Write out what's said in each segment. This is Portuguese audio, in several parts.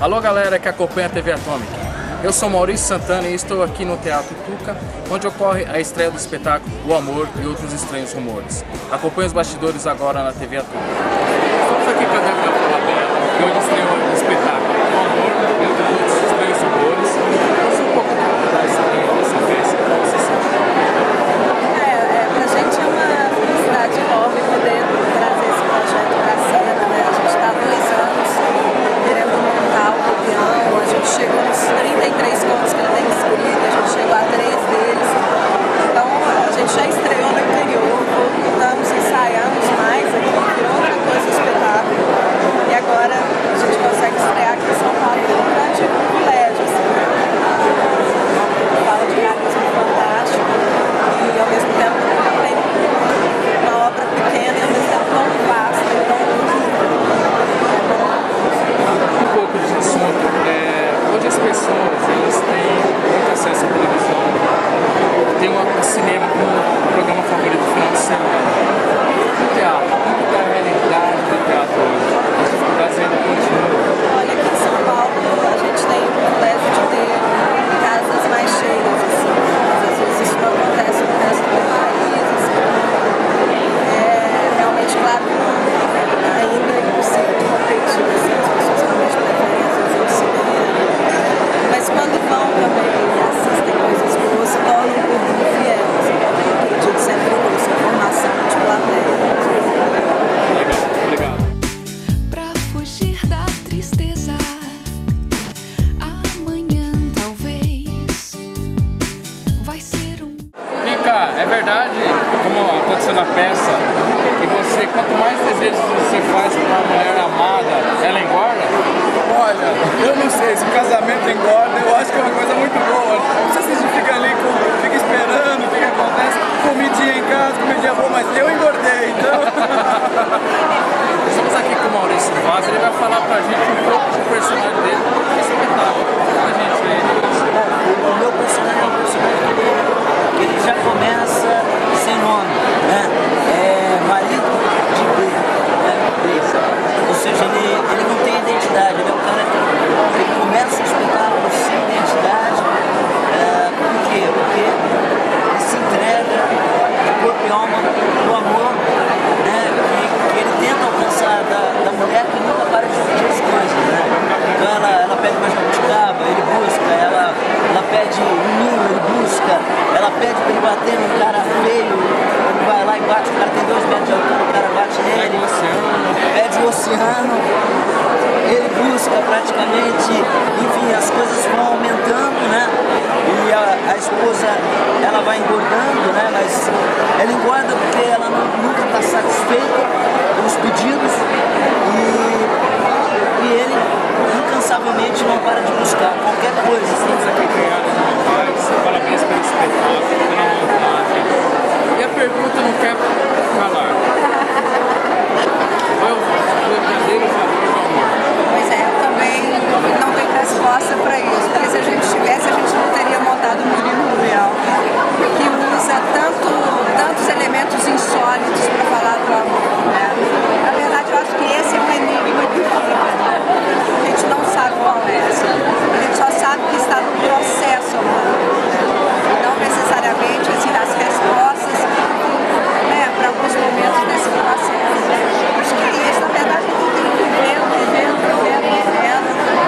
Alô galera que acompanha a TV Atômica. Eu sou Maurício Santana e estou aqui no Teatro Tuca, onde ocorre a estreia do espetáculo O Amor e Outros Estranhos Rumores. Acompanhe os bastidores agora na TV Atômica. Estamos aqui com a Débora Falabella, que hoje estreou o espetáculo O Amor e Outros Estranhos Rumores. Conta um pouco da estreia dessa vez, como você sente? Pra gente é uma felicidade enorme poder trazer esse projeto para a cena, né? A gente está há 2 anos querendo montar o Copião, a gente chegou nos 33 contos que ele tem escrito, a gente chegou a 3 deles. Então a gente já estreou no interior, estamos ensaiando mais aqui, virou outra coisa o espetáculo. E agora a gente consegue estrear aqui em São Paulo, que é um grande privilégio, assim, né? Fala de realismo fantástico e ao mesmo tempo tem uma obra pequena e ao mesmo tempo tão vasta e tão rica. Um pouco de assunto. Hoje as pessoas elas têm muito acesso à televisão, tem um cinema como um programa favorito do final de semana. O teatro, como está a realidade do teatro hoje? As dificuldades ainda continuam. Olha, aqui em São Paulo a gente tem o privilégio de ter casas mais cheias, assim, mas às vezes isso não acontece no resto do país, assim. Realmente, claro, ainda é impossível de competir, assim, as pessoas realmente preferem às vezes o cinema, mas quando vão também e assistem coisas boas, se tornam um público fiel, assim, eu acredito sempre nisso, a formação de plateia. Legal, obrigado. Pra fugir da tristeza, amanhã talvez vai ser um. Vem cá, é verdade, como aconteceu na peça, que você, quanto mais desejos você faz para uma mulher amada, ela engorda? Olha, eu não sei, se o casamento engorda, eu acho que é uma coisa muito boa. Não sei se a gente fica ali, fica esperando o que acontece, comidinha em casa, comidinha boa, mas eu engordei, então... Estamos aqui com o Maurício Vaz, ele vai falar pra gente um pouco do personagem dele, esse espetáculo. A gente aí. O meu personagem é um personagem que ele já começa sem nome, né? É marido de B, né? Ou seja, ele não tem identidade, ele é um cara que começa o espetáculo sem identidade. Por quê? Porque ele se entrega de corpo e alma pro amor, né? Que ele tenta alcançar da mulher que nunca para de pedir as coisas, né? Então ela pede mais jabuticaba, ele busca, ela pede vinho, ele busca, ela pede pra ele bater num cara feio, ele vai lá e bate, o cara tem 2 metros de altura, o cara bate nele, pede o oceano, ele busca praticamente, enfim, as coisas vão aumentando, né? E a esposa, ela vai engordando, né? Mas ela engorda porque ela nunca está satisfeita pelos pedidos e ele incansavelmente não para de buscar qualquer coisa. Estamos aqui criados no Paz, parabéns pelo espetáculo, pela montagem. E a pergunta não quer calar. Qual é o verdadeiro valor do amor? Pois é, eu também não tenho resposta para isso, porque se a gente tivesse, a gente não teria montado o Murilo Real, que usa tantos elementos insólitos para falar do amor, né? Na verdade, eu acho que esse é um enigma de vida. A gente não sabe qual é, a gente só sabe que está no processo humano, né? Não necessariamente assim, as respostas, né, para alguns momentos desse processo. Acho que isso, na verdade, a gente tem que vivendo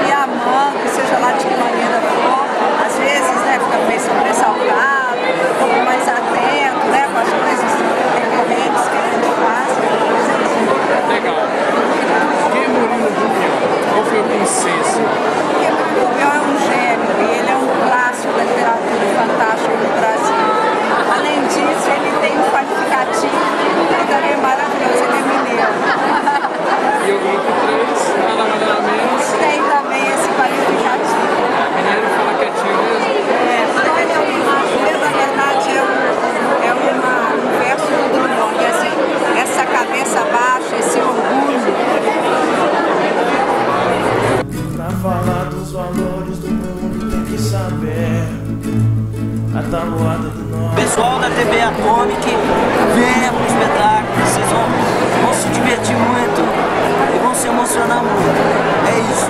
e amando, seja lá de que maneira for. Às vezes, né, fica meio sobressaltado, um pouco mais atento, né, com as coisas recorrentes que a gente faz. Legal. Quem é Murilo Rubião? Qual foi o consenso? Porque o Rubião é um gênio e ele é um clássico da literatura fantástica do Brasil. Além disso, ele tem um qualificativo que também é maravilhoso, ele é mineiro. E o grupo 3, nada mais nada menos. Tem também esse qualificativo. Mineiro fala quietinho mesmo. Na verdade, é um verso do Drummond, assim, essa cabeça baixa, esse orgulho. Pra falar dos valores do mundo tem que saber a tabuada do norte. Pessoal da TV Atomic, venha pro espetáculo, vocês vão se divertir muito e vão se emocionar muito. É isso.